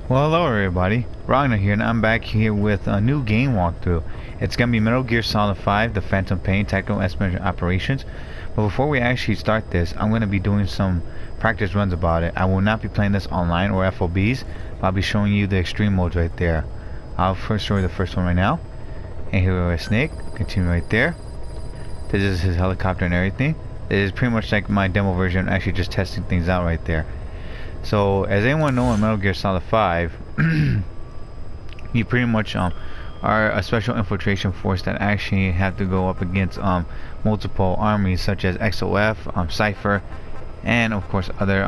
Well, hello everybody, Ragnar here, and I'm back here with a new game walkthrough. It's gonna be Metal Gear Solid 5, The Phantom Pain, Tactical Espionage Operations. But before we actually start this, I'm gonna be doing some practice runs about it. I will not be playing this online or FOBs, but I'll be showing you the extreme modes right there. I'll first show you the first one right now. And here we have a snake, continue right there. This is his helicopter and everything. It is pretty much like my demo version, actually just testing things out right there. So, as anyone know in Metal Gear Solid 5, you pretty much are a special infiltration force that actually have to go up against multiple armies such as XOF, Cypher, and of course other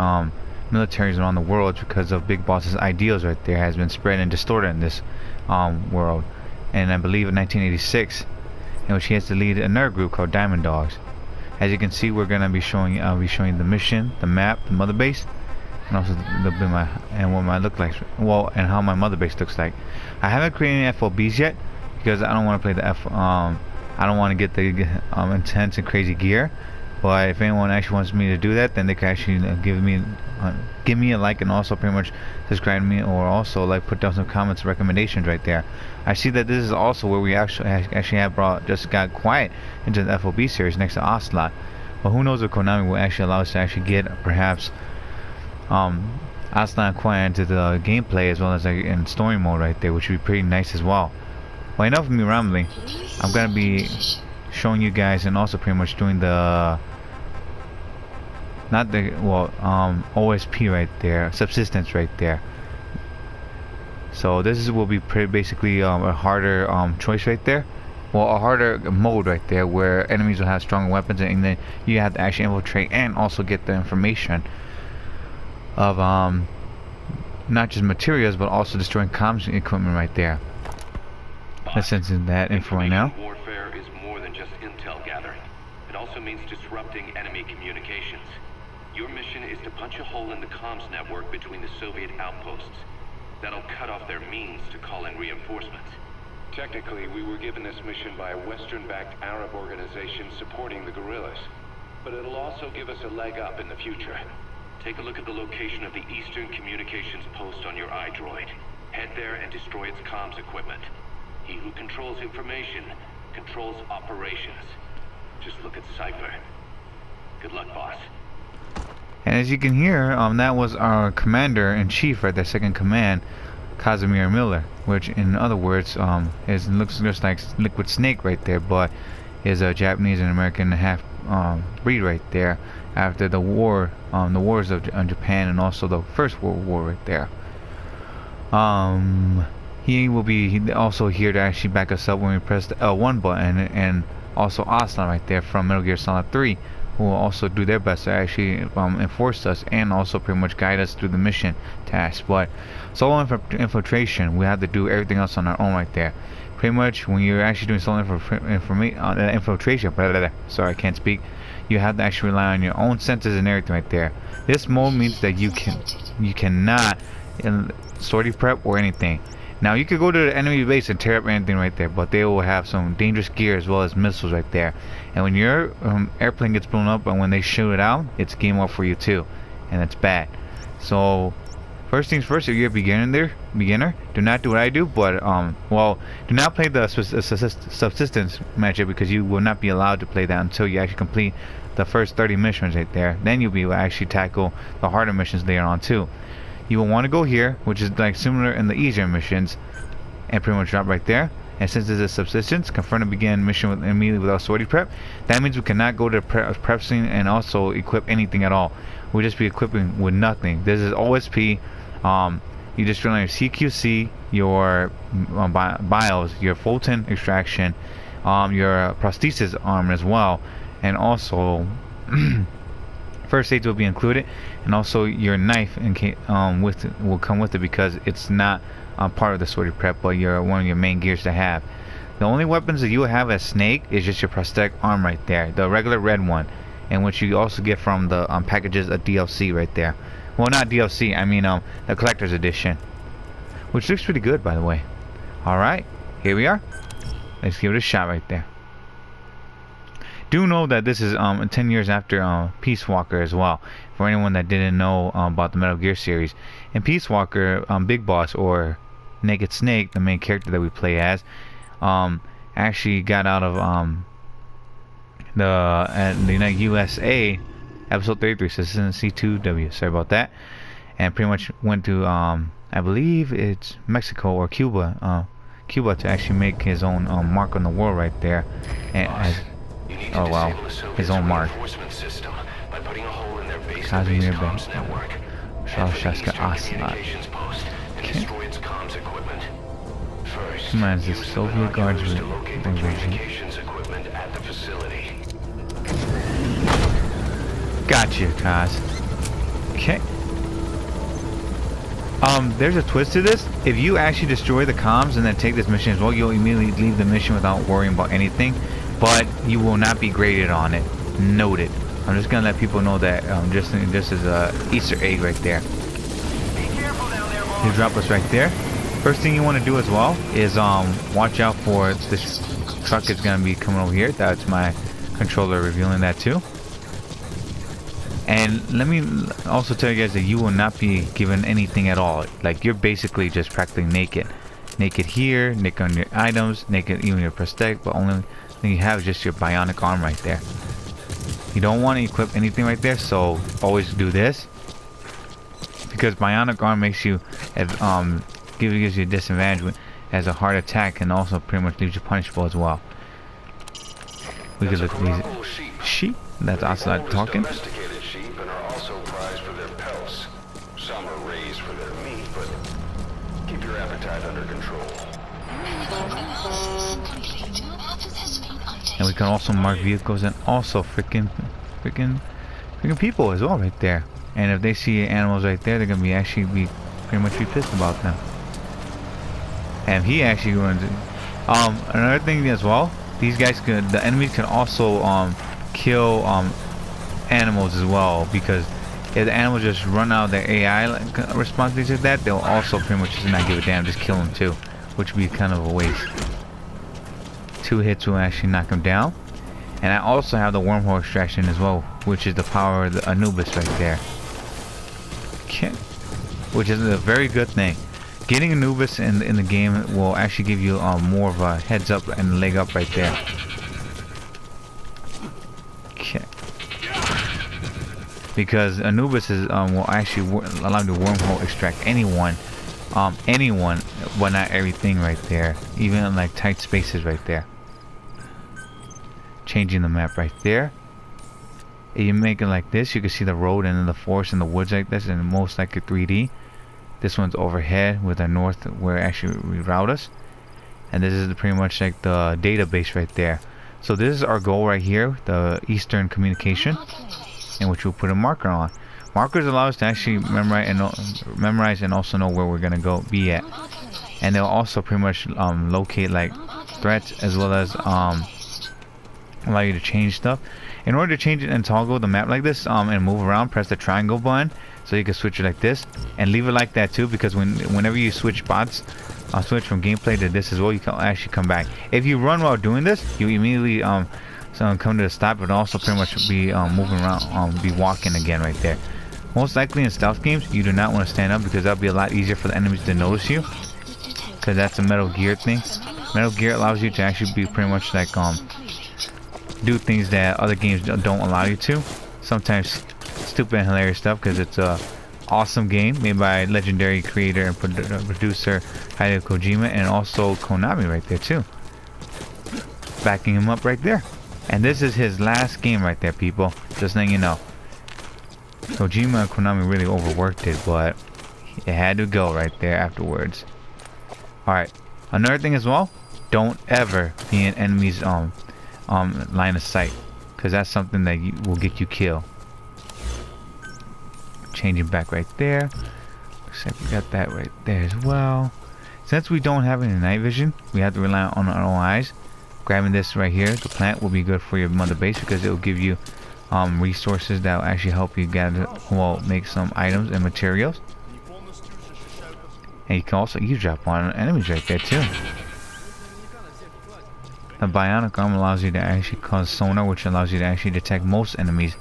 militaries around the world, because of Big Boss's ideals right there has been spread and distorted in this world. And I believe in 1986, in which he has to lead a nerd group called Diamond Dogs. As you can see, we're gonna be showing the mission, the map, the mother base, and also what my look like, and how my mother base looks like. I haven't created any FOBs yet because I don't want to play the I don't want to get the intense and crazy gear. But if anyone actually wants me to do that, then they can actually give me a like, and also pretty much subscribe to me, or also like put down some comments, recommendations right there. I see that this is also where we actually have just got quiet into the FOB series next to Ocelot. But who knows if Konami will actually allow us to actually get perhaps Ocelot quiet into the gameplay as well as like in story mode right there, which would be pretty nice as well. Well, enough of me rambling. I'm gonna be showing you guys, and also pretty much doing the OSP right there, Subsistence right there. So this will be basically a harder choice right there. Well, a harder mode right there, where enemies will have stronger weapons, and then you have to actually infiltrate and also get the information of not just materials, but also destroying comms equipment right there. Let's send in that info right now. Warfare is more than just intel gathering. It also means disrupting enemy communications. Your mission is to punch a hole in the comms network between the Soviet outposts. That'll cut off their means to call in reinforcements. Technically, we were given this mission by a Western-backed Arab organization supporting the guerrillas. But it'll also give us a leg up in the future. Take a look at the location of the Eastern Communications Post on your iDroid. Head there and destroy its comms equipment. He who controls information controls operations. Just look at Cypher. Good luck, boss. And as you can hear, that was our commander-in-chief right there, second command, Casimir Miller, which in other words looks just like Liquid Snake right there, but is a Japanese and American half breed right there, after the wars of Japan and also the First World War right there. He will be also here to actually back us up when we press the L1 button, and also Ocelot right there from Metal Gear Solid 3, who will also do their best to actually enforce us and also pretty much guide us through the mission task. But solo infiltration, we have to do everything else on our own right there. Pretty much when you're actually doing solo infiltration, sorry, I can't speak, you have to actually rely on your own senses and everything right there. This mode means that you cannot sortie prep or anything. Now you could go to the enemy base and tear up anything right there, but they will have some dangerous gear as well as missiles right there. And when your airplane gets blown up and when they shoot it out, it's game over for you too, and it's bad. So first things first, if you're a beginner, do not do what I do, but do not play the Subsistence matchup, because you will not be allowed to play that until you actually complete the first 30 missions right there. Then you'll be able to actually tackle the harder missions later on too. You will want to go here, which is like similar in the easier missions, and pretty much drop right there. And since this is Subsistence, confirm to begin mission immediately without sortie prep. That means we cannot go to prep scene and also equip anything at all. We'll just be equipping with nothing. This is OSP. You just rely on your CQC, your BIOS, your Fulton extraction, your prosthesis arm as well, and also first aids will be included, and also your knife will come with it, because it's not part of the sortie prep, but one of your main gears to have. The only weapons that you will have as Snake is just your prosthetic arm right there, the regular red one, and which you also get from the packages of DLC right there. Well, not DLC, I mean the collector's edition, which looks pretty good, by the way. Alright, here we are. Let's give it a shot right there. Do know that this is 10 years after Peace Walker as well. For anyone that didn't know about the Metal Gear series, in Peace Walker, Big Boss, or Naked Snake, the main character that we play as, actually got out of the USA, episode 33, so this is C2W. Sorry about that. And pretty much went to I believe it's Mexico or Cuba, Cuba, to actually make his own mark on the world right there. And oh wow, his own mark. Casimir Ben. Shaska Asnat. Come on, is this Soviet Guards with Gotcha, Kaz. Okay. There's a twist to this. If you actually destroy the comms and then take this mission as well, you'll immediately leave the mission without worrying about anything. But you will not be graded on it. Noted. I'm just gonna let people know that just as a Easter egg right there. You drop us right there. First thing you want to do as well is watch out for this truck is gonna be coming over here. That's my controller revealing that too. And let me also tell you guys that you will not be given anything at all. Like, you're basically just practically naked. Naked here, naked on your items, naked even your prosthetic, but only thing you have is just your bionic arm right there. You don't want to equip anything right there, so always do this. Because bionic arm makes you, gives you a disadvantage as a hard attack, and also pretty much leaves you punishable as well. We could look at these sheep. That's outside talking. And we can also mark vehicles and also freaking people as well right there. And if they see animals right there, they're gonna be pretty much pissed about them. And he actually runs it. Another thing as well, the enemies can also kill animals as well, because if the animals just run out of their AI responses to that, they'll also pretty much just not give a damn, just kill them too, which would be kind of a waste. 2 hits will actually knock them down. And I also have the wormhole extraction as well, which is the power of the Anubis right there. Okay. Which is a very good thing. Getting Anubis in the game will actually give you more of a heads up and leg up right there. Okay. Because Anubis will actually allow you to wormhole extract anyone, but not everything right there. Even in like tight spaces right there. Changing the map right there. If you make it like this, you can see the road and then the forest and the woods like this, and most likely 3D. This one's overhead with the north where it actually reroute us. And this is pretty much like the database right there. So this is our goal right here, the Eastern communication, in which we'll put a marker on. Markers allow us to actually memorize and also know where we're gonna be at. And they'll also pretty much locate like threats, as well as allow you to change stuff. In order to change it and toggle the map like this and move around, press the triangle button so you can switch it like this, and leave it like that too, because whenever you switch spots, switch from gameplay to this as well, you can actually come back. If you run while doing this, you immediately come to a stop, but also pretty much be moving around, be walking again right there. Most likely in stealth games, you do not want to stand up, because that'll be a lot easier for the enemies to notice you, because that's a Metal Gear thing. Metal Gear allows you to actually be pretty much like do things that other games don't allow you to. Sometimes stupid and hilarious stuff, because it's a awesome game made by legendary creator and producer Hideo Kojima, and also Konami right there too, backing him up right there. And this is his last game right there, people, just letting you know. Kojima and Konami really overworked it, but it had to go right there afterwards. Alright, another thing as well, don't ever be in enemies line of sight, because that's something that will get you killed. Changing back right there. Looks like we got that right there as well. Since we don't have any night vision, we have to rely on our own eyes. Grabbing this right here, the plant, will be good for your mother base, because it will give you resources that will actually help you make some items and materials. And you can also eavesdrop on enemies right there too. The Bionic arm allows you to actually cause sonar, which allows you to actually detect most enemies.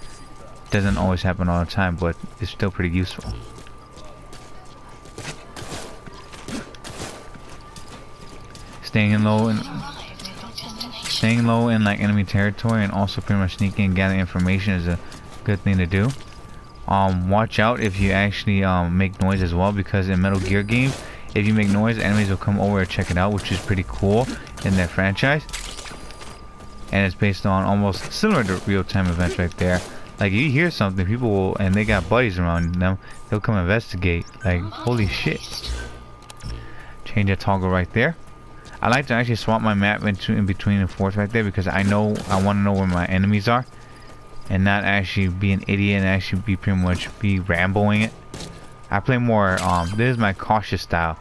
Doesn't always happen all the time, but it's still pretty useful. Staying low in like enemy territory, and also pretty much sneaking and gathering information is a good thing to do. Watch out if you actually make noise as well, because in Metal Gear games, if you make noise, enemies will come over and check it out, which is pretty cool in their franchise. And it's based on almost similar to real-time events right there. Like, you hear something, people will, and they got buddies around them, they'll come investigate. Like, holy shit. Change that toggle right there. I like to actually swap my map in between and forth right there, because I want to know where my enemies are, and not actually be an idiot and actually be pretty much be ramboing it. I play more, this is my cautious style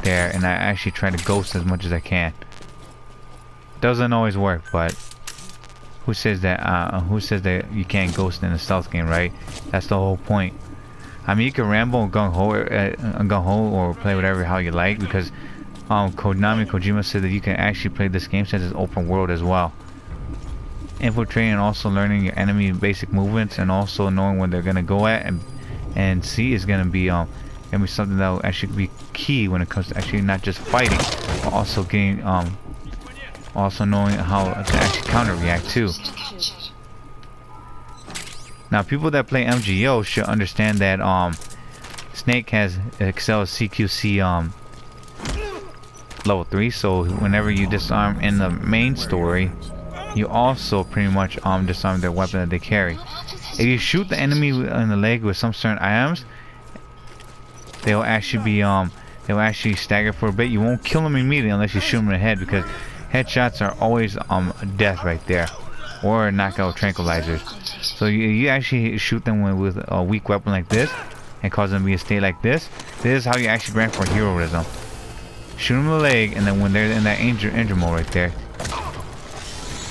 there, and I actually try to ghost as much as I can. Doesn't always work, but who says that you can't ghost in a stealth game, right? That's the whole point. I mean, you can ramble and gung-ho or play whatever how you like, because Kojima said that you can actually play this game since it's open world as well. Infiltrating and also learning your enemy basic movements, and also knowing where they're gonna go at and see is gonna be something that will actually be key when it comes to actually not just fighting, but also getting also knowing how to actually counter react too. Now, people that play MGO should understand that Snake has excels CQC level 3, so whenever you disarm in the main story, you also pretty much disarm their weapon that they carry. If you shoot the enemy in the leg with some certain items, they'll actually be stagger for a bit. You won't kill them immediately unless you shoot them in the head, because headshots are always death right there, or knockout tranquilizers. So you actually shoot them with a weak weapon like this and cause them to be a state like this. This is how you actually rank for heroism. Shoot them in the leg, and then when they're in that injure mode right there,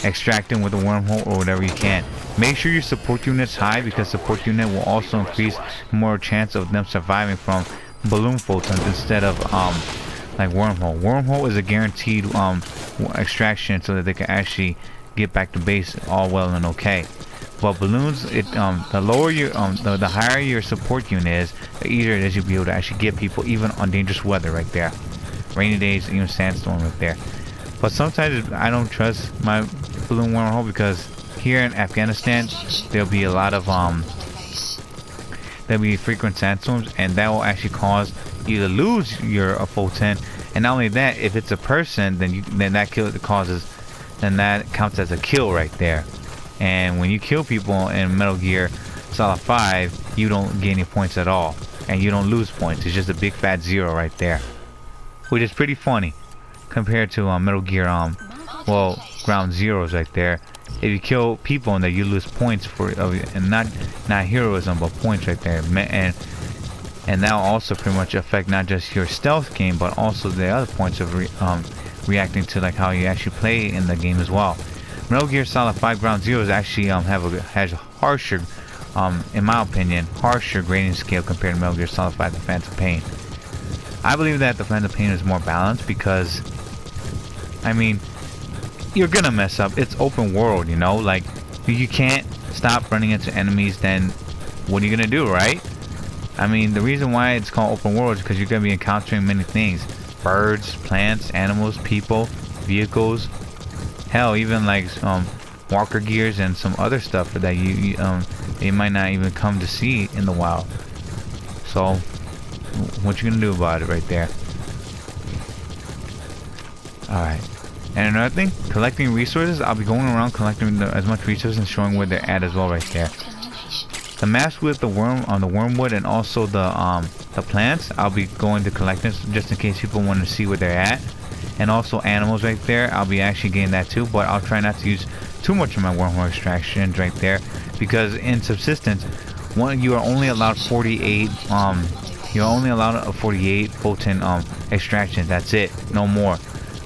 extract them with a wormhole or whatever you can. Make sure your support unit's high, because support unit will also increase more chance of them surviving from balloon photons instead of like wormhole. Wormhole is a guaranteed extraction so that they can actually get back to base all well and okay. But balloons, the lower your the higher your support unit is, the easier it is you'll be able to actually get people even on dangerous weather right there. Rainy days, even sandstorm right there. But sometimes I don't trust my balloon wormhole, because here in Afghanistan there'll be a lot of there'll be frequent sandstorms, and that will actually cause you to lose your photon. And not only that, if it's a person, then that counts as a kill right there. And when you kill people in Metal Gear Solid 5, you don't get any points at all, and you don't lose points. It's just a big fat 0 right there, which is pretty funny compared to Metal Gear well, ground zeros right there. If you kill people, and that you lose points for and not heroism, but points right there. And that will also pretty much affect not just your stealth game, but also the other points of reacting to like how you actually play in the game as well. Metal Gear Solid 5 Ground Zeroes actually has a harsher, in my opinion, harsher grading scale compared to Metal Gear Solid 5 The Phantom Pain. I believe that the Phantom Pain is more balanced, because I mean, you're gonna mess up. It's open world, you know, like you can't stop running into enemies. Then what are you gonna do, right? I mean, the reason why it's called open world is because you're gonna be encountering many things: birds, plants, animals, people, vehicles, hell, even like walker gears and some other stuff that you might not even come to see in the wild. So what you gonna do about it right there? Alright. And another thing, collecting resources. I'll be going around collecting as much resources and showing where they're at as well right there. The maps with the wormwood and also the plants, I'll be going to collect this just in case people want to see where they're at. And also animals right there, I'll be actually getting that too, but I'll try not to use too much of my wormhole extractions right there, because in Subsistence, you are only allowed 48 photon extractions. That's it, no more.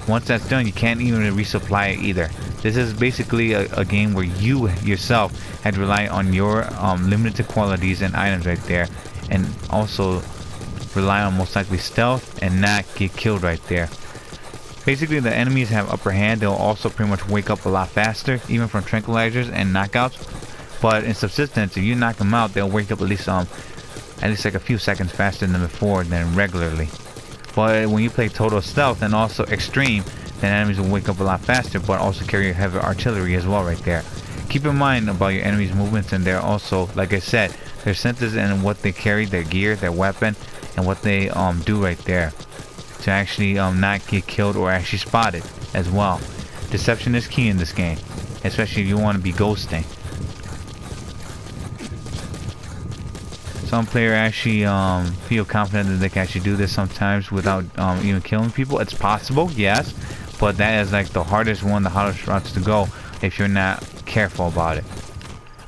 Once that's done, you can't even resupply it either. This is basically a game where you yourself had to rely on your limited qualities and items right there, and also rely on most likely stealth and not get killed right there. Basically, the enemies have upper hand. They'll also pretty much wake up a lot faster, even from tranquilizers and knockouts. But in Subsistence, if you knock them out, they'll wake up at least like a few seconds faster than before than regularly. But when you play Total Stealth and also Extreme, then enemies will wake up a lot faster, but also carry heavy artillery as well right there. Keep in mind about your enemies' movements, and they're also, like I said, their senses and what they carry, their gear, their weapon, and what they do right there to actually not get killed or actually spotted as well. Deception is key in this game, especially if you want to be ghosting. Some players actually feel confident that they can actually do this sometimes without even killing people. It's possible, yes, but that is like the hardest routes to go if you're not careful about it.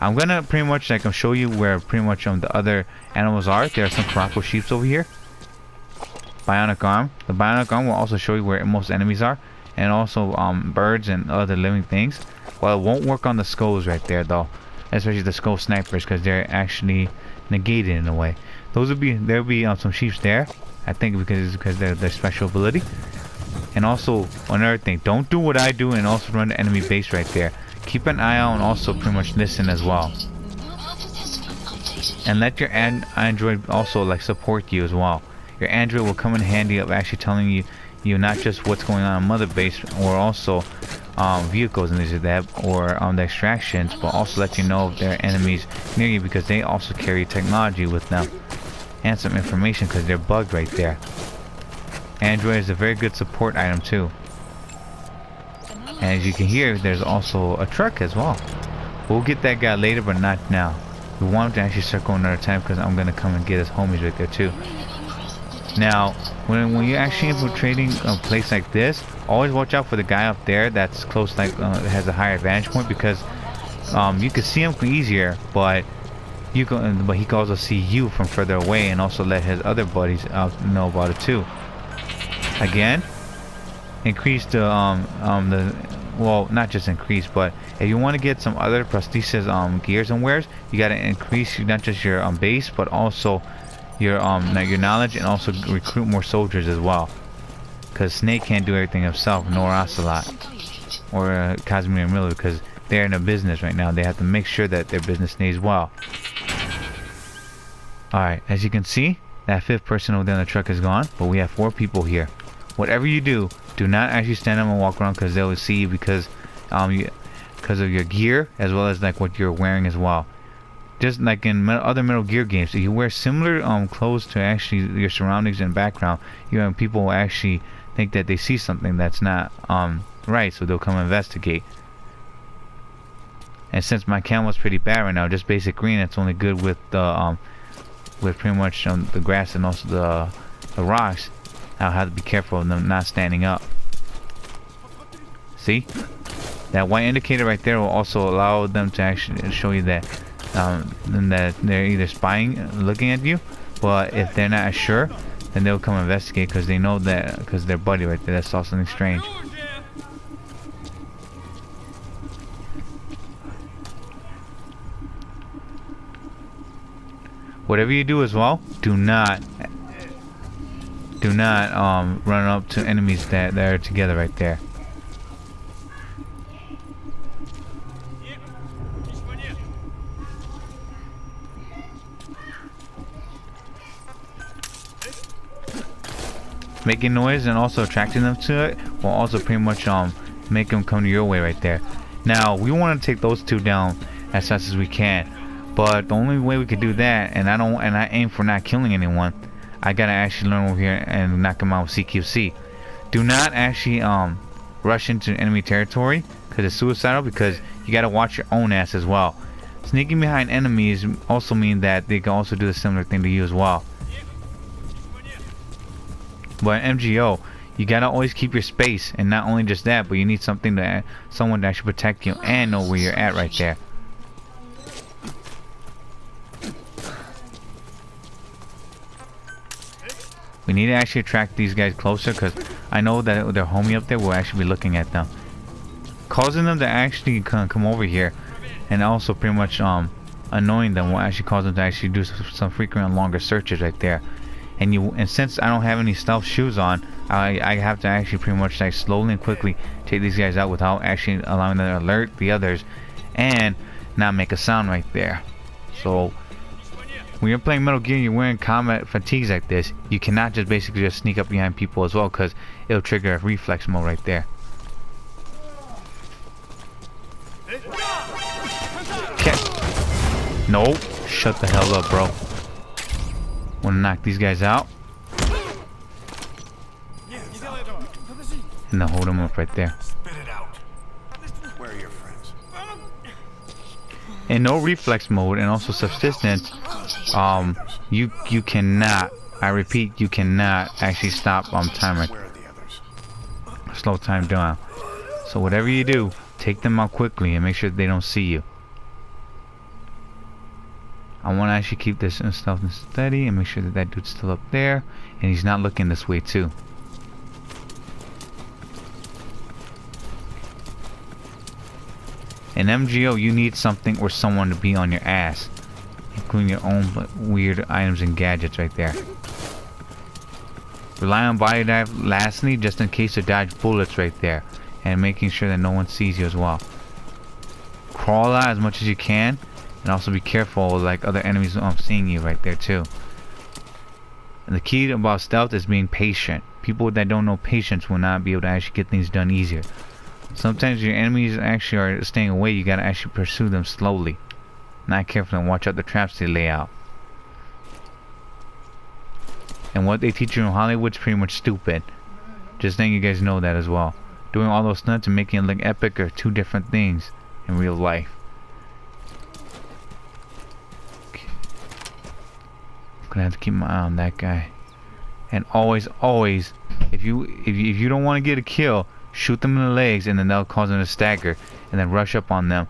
I'm gonna pretty much show you where pretty much the other animals are. There are some Caraco sheeps over here. Bionic arm. The bionic arm will also show you where most enemies are, and also birds and other living things. Well, it won't work on the skulls right there though, especially the skull snipers, because they're actually negated in a way. There'll be some sheeps there, I think, because they're their special ability. And also another thing, don't do what I do and also run the enemy base right there. Keep an eye out and also pretty much listen as well. And let your Android also support you as well. Your Android will come in handy of actually telling you not just what's going on mother base, or also vehicles and things like that, or the extractions, but also let you know if there are enemies near you, because they also carry technology with them and some information, because they're bugged right there. Android is a very good support item too. And as you can hear, there's also a truck as well. We'll get that guy later, but not now. We want him to actually circle another time, because I'm gonna come and get his homies right there too. Now, when you're actually infiltrating a place like this, always watch out for the guy up there that's close, has a higher vantage point, because you can see him easier, but he can also see you from further away, and also let his other buddies know about it too. Again, increase the well, not just increase, but if you want to get some other prosthesis gears and wares, you got to increase not just your base, but also your knowledge, and also recruit more soldiers as well, because Snake can't do everything himself, nor Ocelot or Casimir and Miller, because they're in a business right now. They have to make sure that their business stays well. Alright, as you can see, that fifth person over there in the truck is gone, but we have 4 people here. Whatever you do, do not actually stand up and walk around, because they will see you, because of your gear, as well as what you're wearing as well. Just like in other Metal Gear games, if you wear similar clothes to actually your surroundings and background, people will actually think that they see something that's not right, so they'll come investigate. And since my camo's pretty bad right now, just basic green, it's only good with the with pretty much the grass and also the rocks. I'll have to be careful of them not standing up. See? That white indicator right there will also allow them to actually show you that that they're either spying, looking at you, but if they're not sure, then they'll come investigate, because they know that, because their buddy right there that saw something strange. Whatever you do as well, do not run up to enemies that are together right there. Making noise and also attracting them to it will also pretty much make them come to your way right there. Now we want to take those 2 down as fast as we can, but the only way we can do that, and I aim for not killing anyone, I gotta actually learn over here and knock them out with CQC. Do not actually rush into enemy territory, because it's suicidal, because you gotta watch your own ass as well. Sneaking behind enemies also mean that they can also do a similar thing to you as well. But in MGO, you gotta always keep your space, and not only just that, but you need someone to actually protect you and know where you're at right there. We need to actually attract these guys closer, because I know that their homie up there will actually be looking at them, causing them to actually come over here, and also pretty much annoying them will actually cause them to actually do some frequent and longer searches right there. And since I don't have any stealth shoes on, I have to actually pretty much like slowly and quickly take these guys out without actually allowing them to alert the others and not make a sound right there. So when you're playing Metal Gear and you're wearing combat fatigues like this, you cannot just basically just sneak up behind people as well, because it'll trigger a reflex mode right there. Okay. Nope. Shut the hell up, bro. Wanna knock these guys out? And then hold them up right there. Where are your friends? In no reflex mode and also subsistence, you cannot, I repeat, you cannot actually stop timer. Where are the others? Slow time down. So whatever you do, take them out quickly and make sure they don't see you. I want to actually keep this stealth and steady and make sure that that dude's still up there and he's not looking this way too. In MGO, you need something or someone to be on your ass, including your own weird items and gadgets right there. Rely on body dive lastly, just in case to dodge bullets right there, and making sure that no one sees you as well. Crawl out as much as you can, and also be careful like other enemies seeing you right there too. And the key about stealth is being patient. People that don't know patience will not be able to actually get things done easier. Sometimes your enemies actually are staying away, you gotta actually pursue them slowly. Not careful and watch out the traps they lay out. And what they teach you in Hollywood's pretty much stupid. Just letting you guys know that as well. Doing all those stunts and making it look epic are two different things in real life. Okay. I'm gonna have to keep my eye on that guy. And always, if you don't want to get a kill, shoot them in the legs and then they'll cause them to stagger, and then rush up on them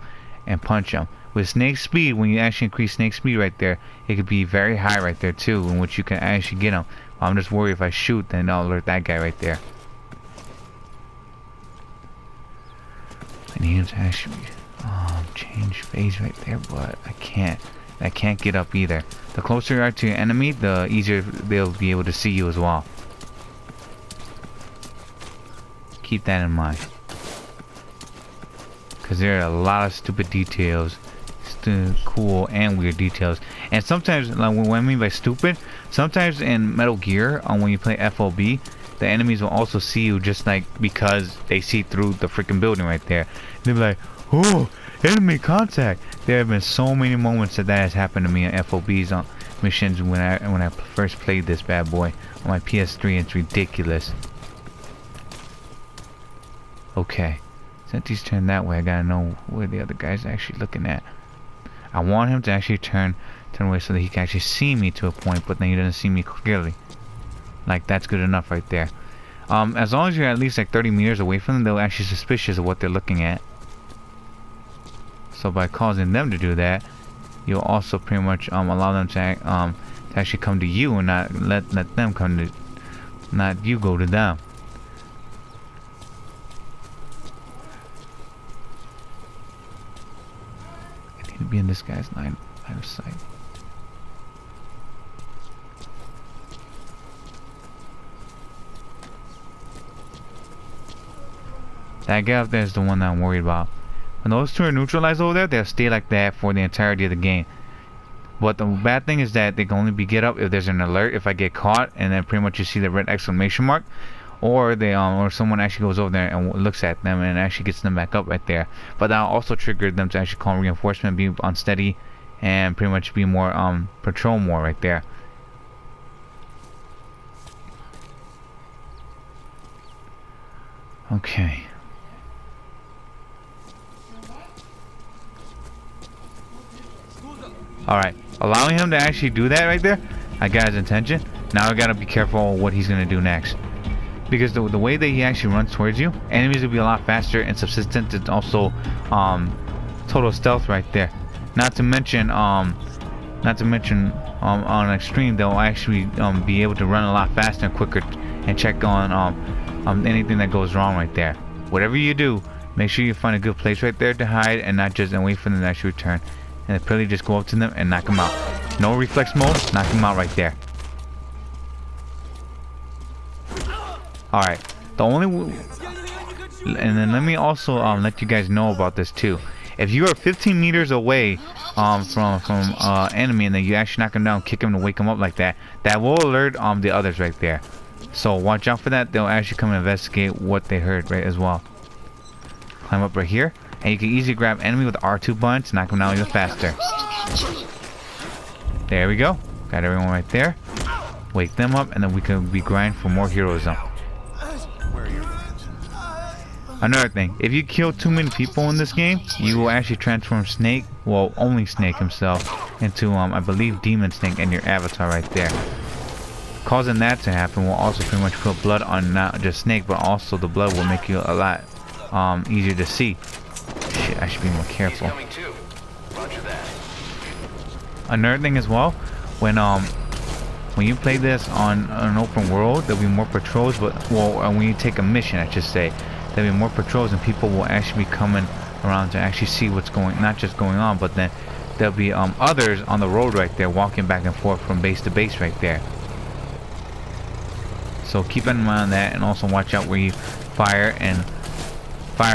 and punch them. With snake speed, when you actually increase snake speed right there, it could be very high right there too, in which you can actually get them. I'm just worried if I shoot, then I'll alert that guy right there. I need him to actually change phase right there, but I can't get up either. The closer you are to your enemy, the easier they'll be able to see you as well. Keep that in mind, because there are a lot of stupid details, cool and weird details. And sometimes, like what I mean by stupid, sometimes in Metal Gear, when you play FOB, the enemies will also see you just like because they see through the freaking building right there. They'll be like, oh, enemy contact. There have been so many moments that has happened to me in FOB's missions when I first played this bad boy on my PS3. It's ridiculous. Okay, since he's turned that way, I gotta know where the other guy's actually looking at. I want him to actually turn away so that he can actually see me to a point, but then he doesn't see me clearly. Like, that's good enough right there. As long as you're at least like 30 meters away from them, they'll actually suspicious of what they're looking at. So by causing them to do that, you'll also pretty much allow them to actually come to you and not let them come to, not you go to them. To be in this guy's line of sight. That guy up there is the one that I'm worried about. When those two are neutralized over there, they'll stay like that for the entirety of the game. But the bad thing is that they can only be get up if there's an alert, if I get caught, and then pretty much you see the red exclamation mark, or they or someone actually goes over there and looks at them and actually gets them back up right there. But that'll also trigger them to actually call reinforcement, be unsteady, and pretty much be more patrol more right there. Okay. Alright, allowing him to actually do that right there, I got his intention. Now I gotta be careful what he's gonna do next. Because the way that he actually runs towards you, enemies will be a lot faster, and subsistence is also total stealth right there. Not to mention on extreme, they'll actually be able to run a lot faster and quicker and check on anything that goes wrong right there. Whatever you do, make sure you find a good place right there to hide and not just wait for them to actually return. And probably just go up to them and knock them out. No reflex mode, knock them out right there. Alright, the only and then let me also let you guys know about this too. If you are 15 meters away from enemy, and then you actually knock him down, kick him to wake him up like that, that will alert the others right there. So watch out for that. They'll actually come and investigate what they heard right as well. Climb up right here, and you can easily grab enemy with R2 button to knock him down even faster. There we go. Got everyone right there. Wake them up, and then we can be grind for more heroism. Another thing, if you kill too many people in this game, you will actually transform Snake, well, only Snake himself, into I believe Demon Snake and your avatar right there. Causing that to happen will also pretty much put blood on not just Snake, but also the blood will make you a lot easier to see. Shit, I should be more careful. Another thing as well, when you play this on an open world, there'll be more patrols, but when you take a mission, I should say, there'll be more patrols, and people will actually be coming around to actually see what's not just going on, but then there'll be others on the road right there walking back and forth from base to base right there. So keep in mind that, and also watch out where you fire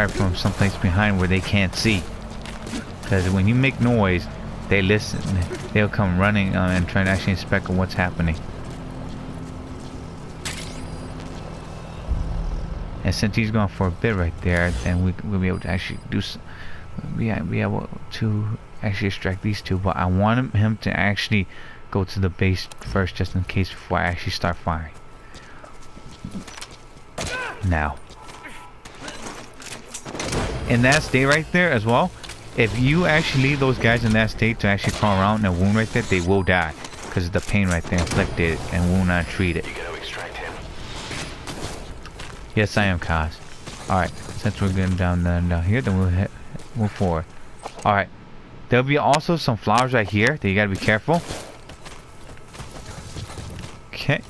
from someplace behind where they can't see, because when you make noise, they listen. They'll come running and try to actually inspect what's happening. And since he's gone for a bit right there, then we'll be able to actually be able to actually extract these two. But I want him to actually go to the base first, just in case, before I actually start firing. Now, in that state right there as well, if you actually leave those guys in that state to actually crawl around and wound right there, they will die because of the pain right there inflicted and will not treat it. Yes, I am, Kaz. Alright, since we're getting down here, then we'll move forward. Alright, there'll be also some flowers right here that you gotta be careful. Okay,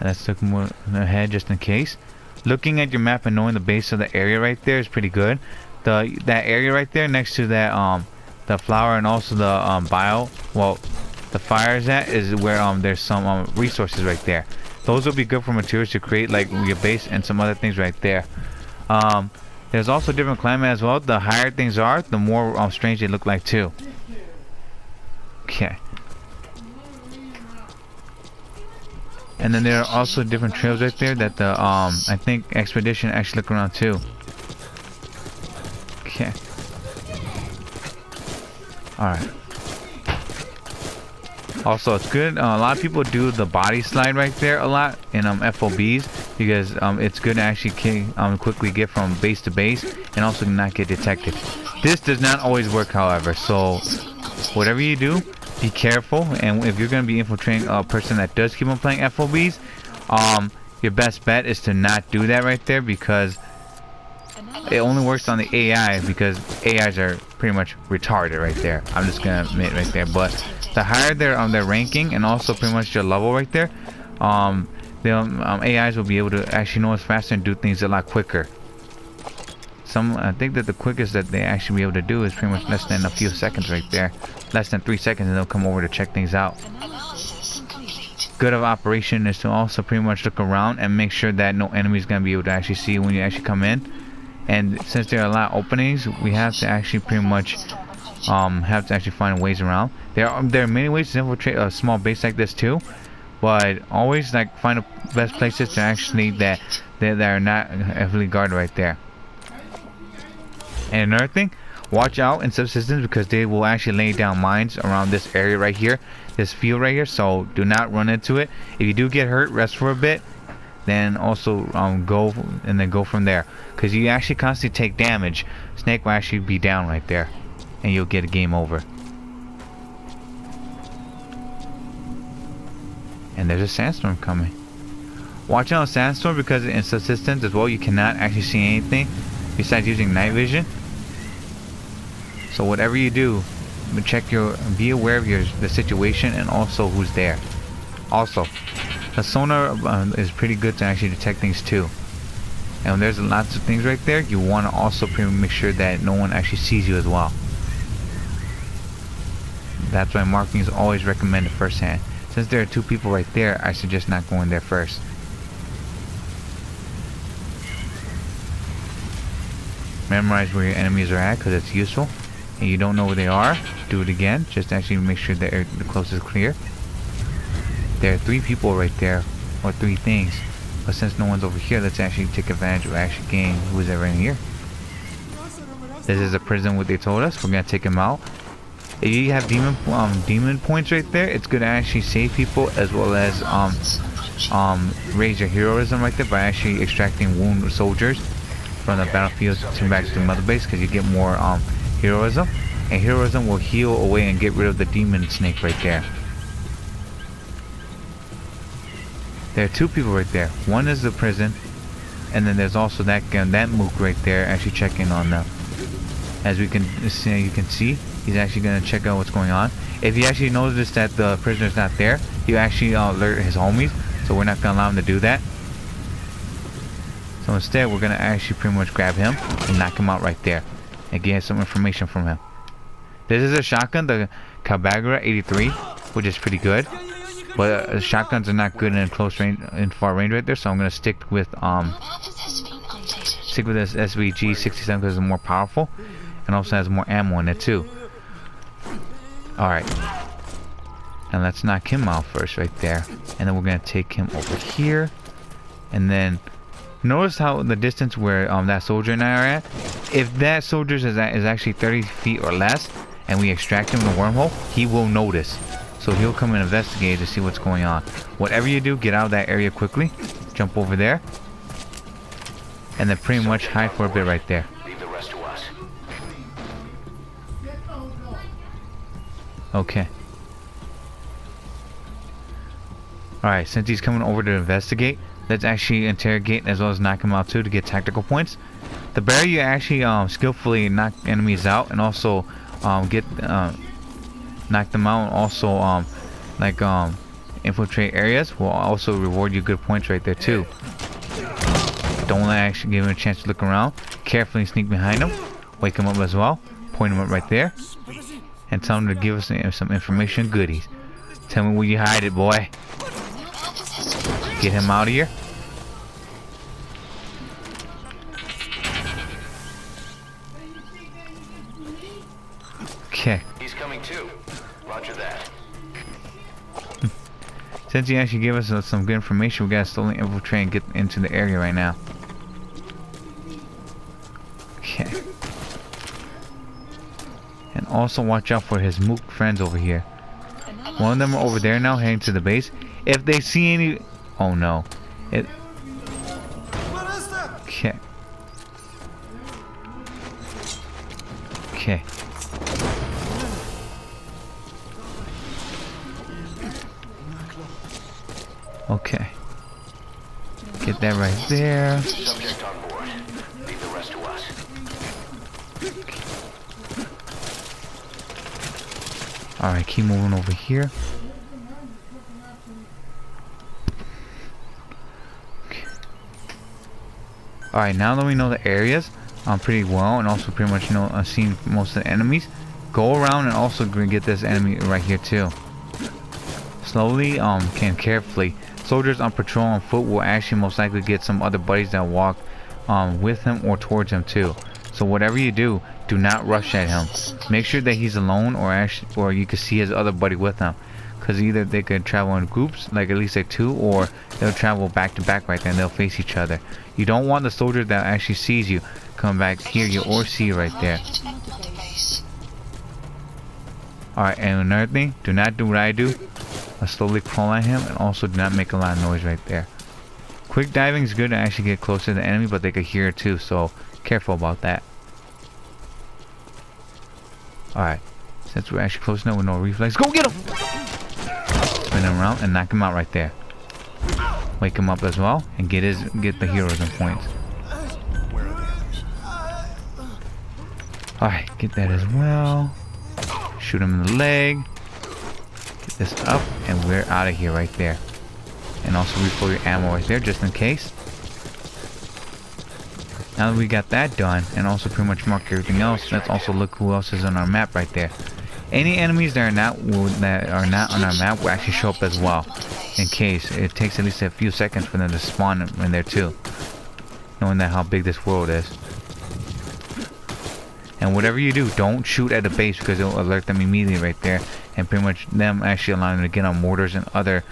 let's look more ahead just in case. Looking at your map and knowing the base of the area right there is pretty good. That area right there next to that the flower and also the the fire is at, is where there's some resources right there. Those will be good for materials to create, like your base and some other things right there. There's also different climate as well. The higher things are, the more strange they look like too. Okay. And then there are also different trails right there that the I think expedition actually look around too. Okay. Alright. Also, it's good. A lot of people do the body slide right there a lot in FOBs because it's good to actually quickly get from base to base and also not get detected. This does not always work, however. So, whatever you do, be careful. And if you're going to be infiltrating a person that does keep on playing FOBs, your best bet is to not do that right there, because it only works on the AI, because AIs are pretty much retarded right there. I'm just gonna admit right there. But the higher their ranking and also pretty much your level right there, the AIs will be able to actually notice faster and do things a lot quicker. I think that the quickest that they actually be able to do is pretty much less than a few seconds right there. Less than 3 seconds, and they'll come over to check things out. Good of operation is to also pretty much look around and make sure that no enemy is gonna be able to actually see when you actually come in. And since there are a lot of openings, we have to actually pretty much find ways around. There are many ways to infiltrate a small base like this too, but always find the best places to actually that are not heavily guarded right there. And another thing, watch out in Substistence, because they will actually lay down mines around this area right here, this field right here. So do not run into it. If you do get hurt, rest for a bit. Then also go from there, because you actually constantly take damage. Snake will actually be down right there, and you'll get a game over. And there's a sandstorm coming. Watch out on sandstorm, because in Subsistence as well, you cannot actually see anything besides using night vision. So whatever you do, be aware of the situation and also who's there. Also, the sonar is pretty good to actually detect things too. And when there's lots of things right there, you want to also make sure that no one actually sees you as well. That's why marking is always recommended firsthand. Since there are 2 people right there, I suggest not going there first. memorize where your enemies are at because it's useful. And you don't know where they are, do it again. Just actually make sure that the coast is clear. There are 3 people right there, or 3 things. But since no one's over here, let's actually take advantage of actually getting who's ever in here. This is a prison, what they told us. We're gonna take him out. If you have demon points right there, it's gonna actually save people as well as raise your heroism right there by actually extracting wounded soldiers from the battlefield to back to the mother base, because you get more heroism, and heroism will heal away and get rid of the demon snake right there. There are 2 people right there. One is the prison, and then there's also that mook right there actually checking on them. As we can see, you can see he's actually gonna check out what's going on. If he actually notices that the prisoner's not there, he'll actually alert his homies. So we're not gonna allow him to do that. So instead, we're gonna actually pretty much grab him and knock him out right there, and get some information from him. This is a shotgun, the Kabagra 83, which is pretty good. But shotguns are not good in close range, in far range right there. So I'm gonna stick with this SVG 67 because it's more powerful, and also has more ammo in it too. All right. And let's knock him out first right there. And then we're going to take him over here. And then notice how the distance where that soldier and I are at. If that soldier is actually 30 feet or less, and we extract him in the wormhole, he will notice. So he'll come and investigate to see what's going on. Whatever you do, get out of that area quickly. Jump over there. And then pretty much hide for a bit right there. Leave the rest to us. Okay. Alright, since he's coming over to investigate, let's actually interrogate as well as knock him out too to get tactical points. The better you actually skillfully knock enemies out and also knock them out, and also infiltrate areas will also reward you good points right there too. Don't actually give him a chance to look around. Carefully sneak behind him, wake him up as well, point him up right there, and tell him to give us some information goodies. Tell me where you hide it, boy. Get him out of here. Okay. He's coming too. Roger that. Since he actually gave us some good information, we gotta slowly infiltrate and get into the area right now. Okay. And also watch out for his mook friends over here. One of them are over there now, heading to the base. If they see any... Oh no. Okay. Okay. Okay. Get that right there. Subject on board. Leave the rest to us. Alright, keep moving over here. Okay. Alright, now that we know the areas pretty well, and also pretty much know seen most of the enemies, go around and also get this enemy right here too. Slowly and carefully. Soldiers on patrol on foot will actually most likely get some other buddies that walk with him or towards him too. So whatever you do, do not rush at him. Make sure that he's alone, or you can see his other buddy with him, because either they could travel in groups, like at least like 2, or they'll travel back to back right there and they'll face each other. You don't want the soldier that actually sees you come back, hear you, or see you right there. Alright, and another thing, do not do what I do. Slowly crawl at him, and also do not make a lot of noise right there. Quick diving is good to actually get closer to the enemy, but they could hear it too, so careful about that. Alright, since we're actually close enough with no reflex, go get him! Spin him around and knock him out right there. Wake him up as well and get the heroism points. Alright, get that as well. Shoot him in the leg. Get this up, and we're out of here right there. And also refill your ammo right there just in case. Now that we got that done, and also pretty much mark everything else, let's also look who else is on our map right there. Any enemies that are not on our map will actually show up as well, in case. It takes at least a few seconds for them to spawn in there too, knowing that how big this world is. And whatever you do, don't shoot at the base because it'll alert them immediately right there, and pretty much them actually allowing them to get on mortars and other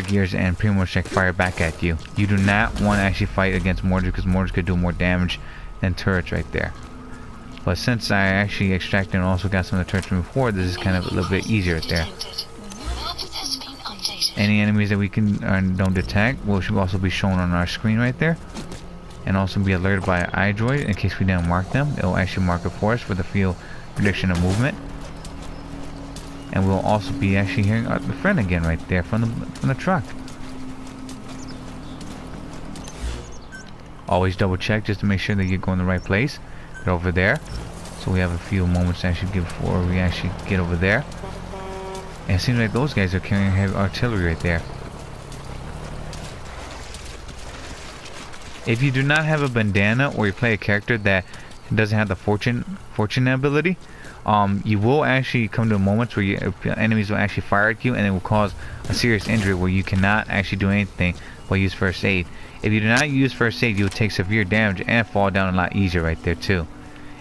gears and pretty much like fire back at you. You do not want to actually fight against mortars because mortars could do more damage than turrets right there. But since I actually extracted and also got some of the turrets from before, this is kind of a little bit easier right there. Any enemies that we can don't detect should also be shown on our screen right there, and also be alerted by iDroid in case we didn't mark them. It will actually mark it for us for the field prediction of movement. And we'll also be actually hearing the friend again right there from the truck. Always double check just to make sure that you're going the right place. They're over there. So we have a few moments to actually give before we actually get over there. And it seems like those guys are carrying heavy artillery right there. If you do not have a bandana or you play a character that doesn't have the fortune ability, you will actually come to moments where enemies will actually fire at you and it will cause a serious injury where you cannot actually do anything but use first aid. If you do not use first aid, you will take severe damage and fall down a lot easier right there too.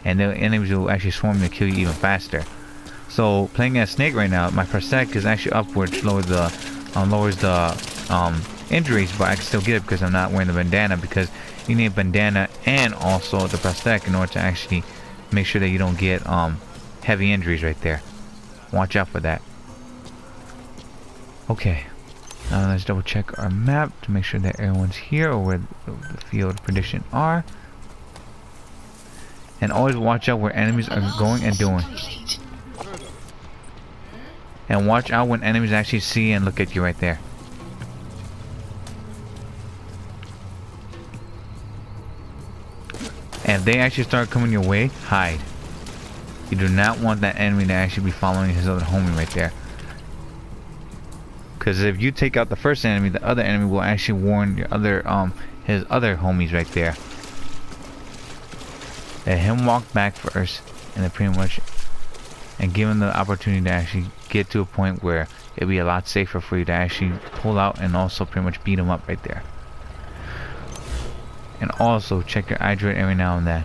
And the enemies will actually swarm to kill you even faster. So playing as Snake right now, my prosthetic is actually upwards, lowers the injuries, but I can still get it because I'm not wearing the bandana, because you need a bandana and also the prosthetic in order to actually make sure that you don't get heavy injuries right there. Watch out for that. Okay, now let's double check our map to make sure that everyone's here or where the field of prediction are. And always watch out where enemies are going and doing. And watch out when enemies actually see and look at you right there. And if they actually start coming your way, hide. You do not want that enemy to actually be following his other homie right there. Because if you take out the first enemy, the other enemy will actually warn your other his other homies right there. Let him walk back first, and then pretty much, and give him the opportunity to actually get to a point where it'll be a lot safer for you to actually pull out and also pretty much beat him up right there. And also check your iDroid every now and then.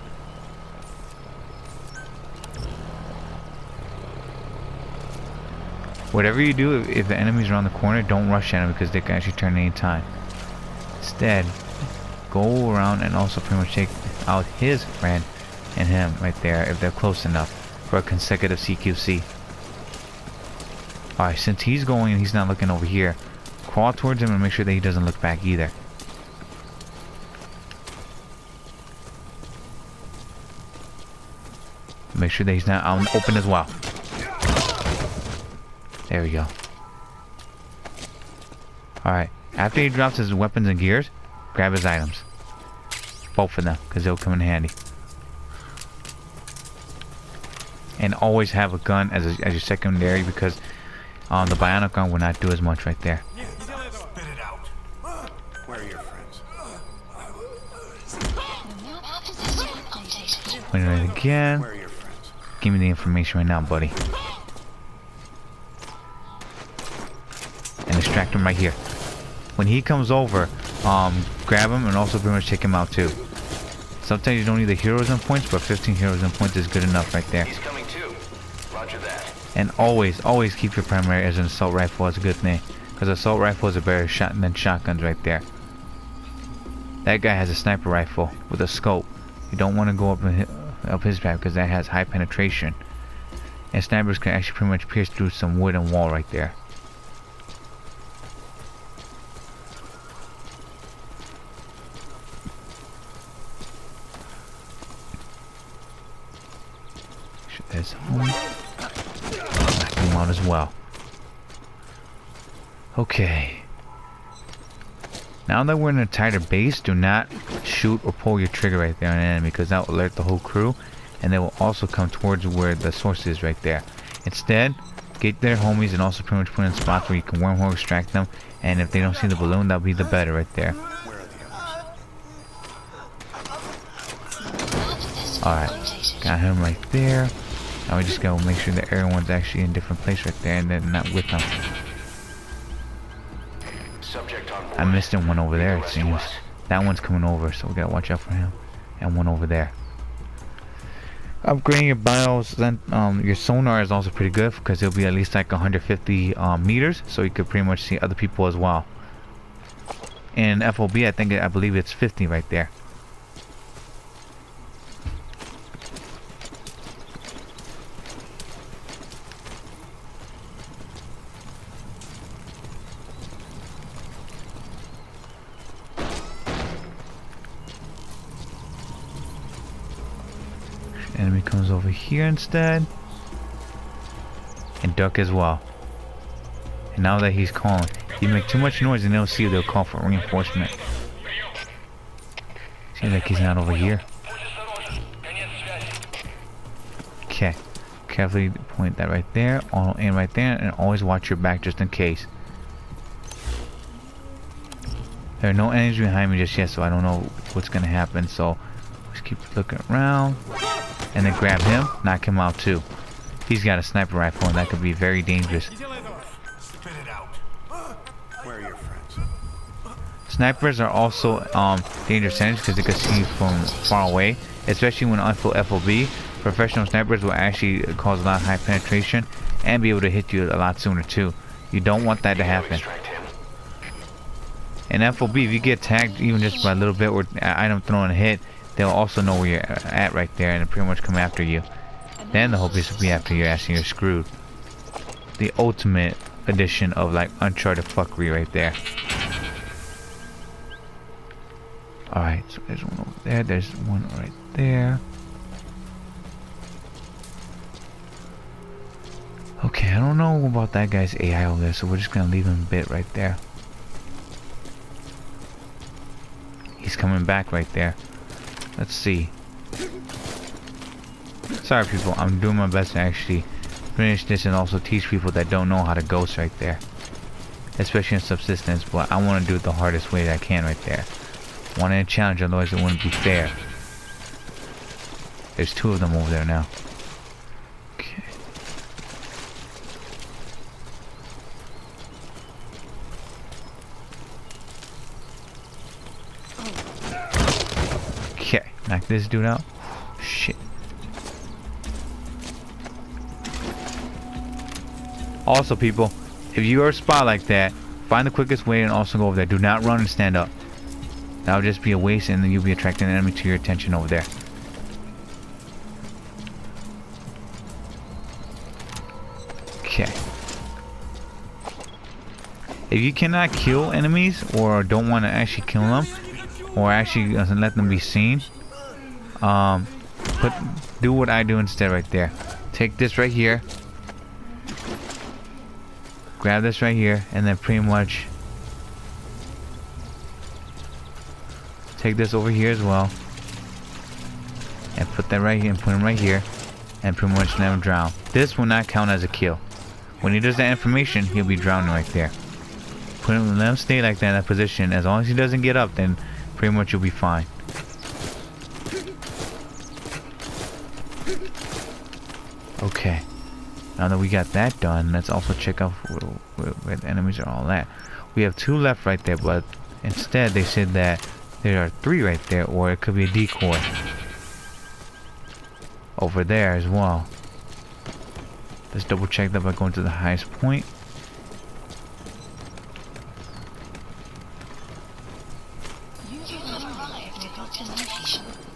Whatever you do, if the enemy's around the corner, don't rush at them because they can actually turn any time. Instead, go around and also pretty much take out his friend and him right there if they're close enough for a consecutive CQC. Alright, since he's going and he's not looking over here, crawl towards him and make sure that he doesn't look back either. Make sure that he's not out in the open as well. There we go. Alright, after he drops his weapons and gears, grab his items. Both of them, because they'll come in handy. And always have a gun as your secondary, because the Bionic gun will not do as much right there. Spit it out. Where are your friends? Wait a minute again. Where are your friends? Give me the information right now, buddy. And distract him right here. When he comes over, grab him and also pretty much take him out too. Sometimes you don't need the heroes and points, but 15 heroes and points is good enough right there. He's coming too. Roger that. And always keep your primary as an assault rifle. That's a good thing, because assault rifle is a better shot than shotguns right there. That guy has a sniper rifle with a scope. You don't want to go up his back because that has high penetration. And snipers can actually pretty much pierce through some wood and wall right there. There's home. Knock him out as well. Okay. Now that we're in a tighter base, do not shoot or pull your trigger right there on an enemy, because that will alert the whole crew, and they will also come towards where the source is right there. Instead, get their homies and also pretty much put in spots where you can wormhole extract them, and if they don't see the balloon, that'll be the better right there. Alright, got him right there. Now we just gotta make sure that everyone's actually in a different place right there and they're not with them. I missed one over there, it seems. That one's coming over, so we gotta watch out for him. And one over there. Upgrading your bios, then your sonar is also pretty good because it'll be at least like 150 meters, so you could pretty much see other people as well. In FOB, I believe it's 50 right there. Enemy comes over here instead, and duck as well. And now that he's calling, you make too much noise and they'll see, they'll call for reinforcement. Seems like he's not over here. Okay, carefully point that right there, and right there, and always watch your back just in case. There are no enemies behind me just yet, so I don't know what's gonna happen, so just keep looking around. And then grab him, knock him out too. He's got a sniper rifle and that could be very dangerous. Spit it out. Where are your friends? Snipers are also dangerous enemies because they can see you from far away, especially when on full FOB. Professional snipers will actually cause a lot of high penetration and be able to hit you a lot sooner too. You don't want that to happen. In FOB, if you get tagged even just by a little bit or item thrown a hit, they'll also know where you're at right there and pretty much come after you. Then the hope is to be after your ass and you're screwed. The ultimate edition of like Uncharted fuckery right there. Alright, so there's one over there, there's one right there. Okay, I don't know about that guy's AI over there, so we're just gonna leave him a bit right there. He's coming back right there. Let's see. Sorry people, I'm doing my best to actually finish this and also teach people that don't know how to ghost right there. Especially in Subsistence, but I want to do it the hardest way that I can right there. Want a challenge, otherwise it wouldn't be fair. There's two of them over there now. Okay. Okay, knock this dude out. Shit. Also people, if you are a spot like that, find the quickest way and also go over there. Do not run and stand up. That would just be a waste and then you'll be attracting an enemy to your attention over there. Okay. If you cannot kill enemies or don't want to actually kill them or actually doesn't let them be seen, do what I do instead right there. Take this right here. Grab this right here and then pretty much take this over here as well and put that right here and put him right here and pretty much let him drown. This will not count as a kill. When he does that information, he'll be drowning right there. Let him stay like that in that position. As long as he doesn't get up, then pretty much you'll be fine. Okay. Now that we got that done, let's also check out where the enemies are all at. We have two left right there, but instead they said that there are three right there, or it could be a decoy over there as well. Let's double check that by going to the highest point.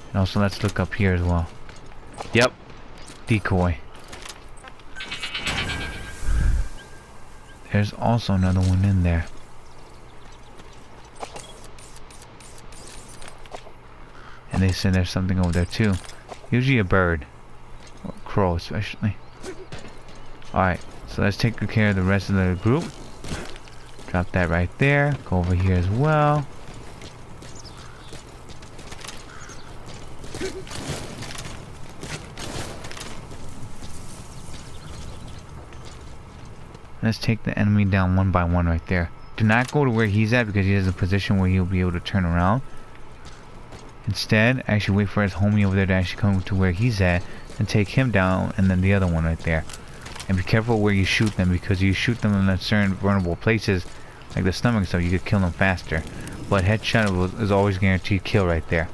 And also let's look up here as well. Yep, decoy. There's also another one in there. And they said there's something over there too. Usually a bird. Or a crow especially. Alright, so let's take good care of the rest of the group. Drop that right there. Go over here as well. Let's take the enemy down one by one right there. Do not go to where he's at because he has a position where he'll be able to turn around. Instead, actually wait for his homie over there to actually come to where he's at and take him down, and then the other one right there. And be careful where you shoot them, because you shoot them in certain vulnerable places like the stomach, so you could kill them faster. But headshot is always guaranteed kill right there.